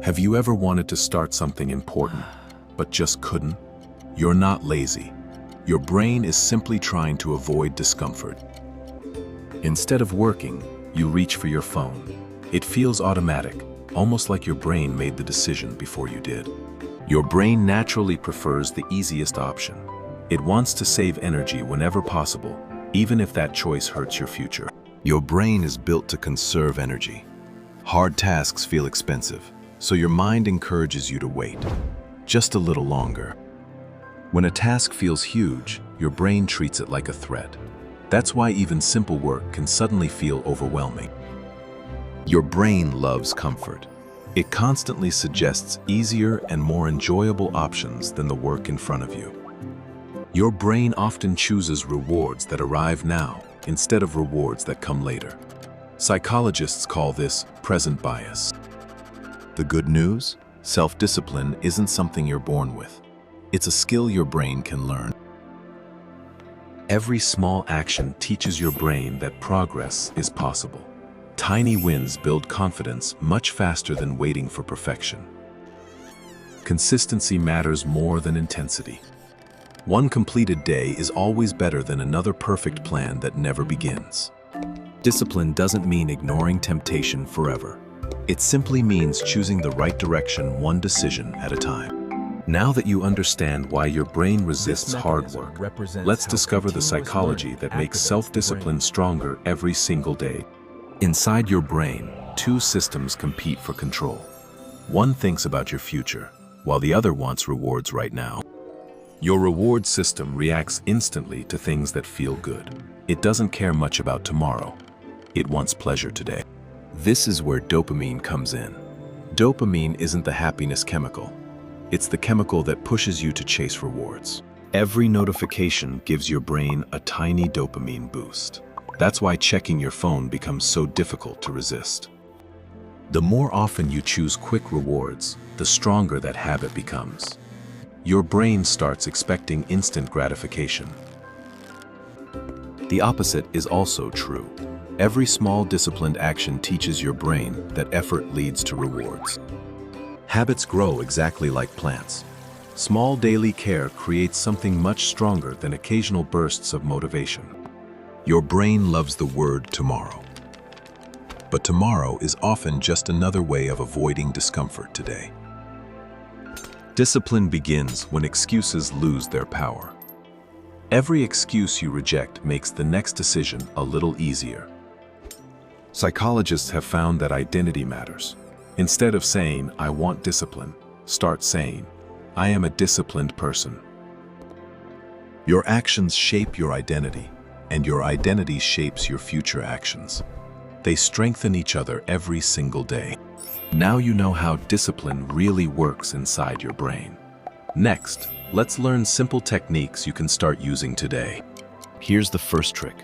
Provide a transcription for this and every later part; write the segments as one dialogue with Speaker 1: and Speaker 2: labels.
Speaker 1: Have you ever wanted to start something important, but just couldn't? You're not lazy. Your brain is simply trying to avoid discomfort. Instead of working, you reach for your phone. It feels automatic, almost like your brain made the decision before you did. Your brain naturally prefers the easiest option. It wants to save energy whenever possible, even if that choice hurts your future.
Speaker 2: Your brain is built to conserve energy. Hard tasks feel expensive, so your mind encourages you to wait, just a little longer. When a task feels huge, your brain treats it like a threat. That's why even simple work can suddenly feel overwhelming. Your brain loves comfort. It constantly suggests easier and more enjoyable options than the work in front of you. Your brain often chooses rewards that arrive now instead of rewards that come later. Psychologists call this present bias. The good news? Self-discipline isn't something you're born with. It's a skill your brain can learn. Every small action teaches your brain that progress is possible. Tiny wins build confidence much faster than waiting for perfection. Consistency matters more than intensity. One completed day is always better than another perfect plan that never begins. Discipline doesn't mean ignoring temptation forever. It simply means choosing the right direction one decision at a time. Now that you understand why your brain resists hard work, let's discover the psychology that makes self-discipline stronger every single day. Inside your brain, two systems compete for control. One thinks about your future, while the other wants rewards right now. Your reward system reacts instantly to things that feel good. It doesn't care much about tomorrow. It wants pleasure today. This is where dopamine comes in. Dopamine isn't the happiness chemical. It's the chemical that pushes you to chase rewards. Every notification gives your brain a tiny dopamine boost. That's why checking your phone becomes so difficult to resist. The more often you choose quick rewards, the stronger that habit becomes. Your brain starts expecting instant gratification. The opposite is also true. Every small disciplined action teaches your brain that effort leads to rewards. Habits grow exactly like plants. Small daily care creates something much stronger than occasional bursts of motivation. Your brain loves the word tomorrow. But tomorrow is often just another way of avoiding discomfort today. Discipline begins when excuses lose their power. Every excuse you reject makes the next decision a little easier. Psychologists have found that identity matters. Instead of saying, "I want discipline," start saying, "I am a disciplined person." Your actions shape your identity, and your identity shapes your future actions. They strengthen each other every single day. Now you know how discipline really works inside your brain. Next, let's learn simple techniques you can start using today. Here's the first trick.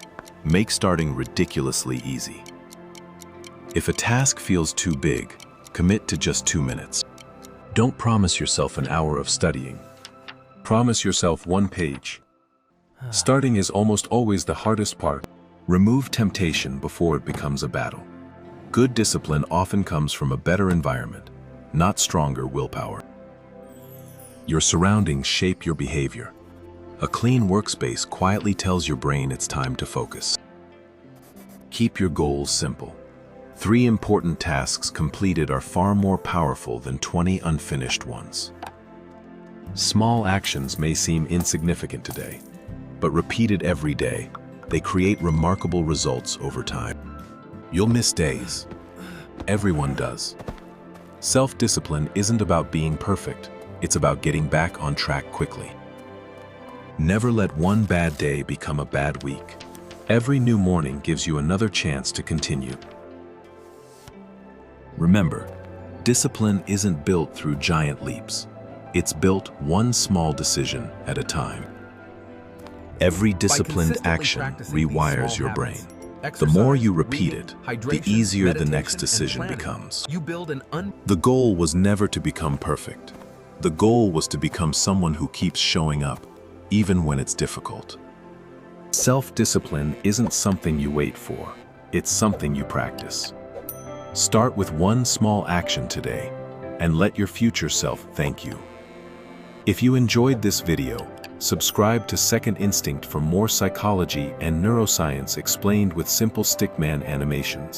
Speaker 2: Make starting ridiculously easy. If a task feels too big, commit to just 2 minutes. Don't promise yourself an hour of studying. Promise yourself 1 page. Starting is almost always the hardest part. Remove temptation before it becomes a battle. Good discipline often comes from a better environment, not stronger willpower. Your surroundings shape your behavior. A clean workspace quietly tells your brain it's time to focus. Keep your goals simple. 3 important tasks completed are far more powerful than 20 unfinished ones. Small actions may seem insignificant today, but repeated every day, they create remarkable results over time. You'll miss days. Everyone does. Self-discipline isn't about being perfect. It's about getting back on track quickly. Never let one bad day become a bad week. Every new morning gives you another chance to continue. Remember, discipline isn't built through giant leaps. It's built one small decision at a time. Every disciplined action rewires your brain. The more you repeat it, the easier the next decision becomes. The goal was never to become perfect. The goal was to become someone who keeps showing up, even when it's difficult. Self-discipline isn't something you wait for. It's something you practice. Start with one small action today.
Speaker 1: and let your future self thank you. If you enjoyed this video, subscribe to Second Instinct for more psychology and neuroscience explained with simple stickman animations.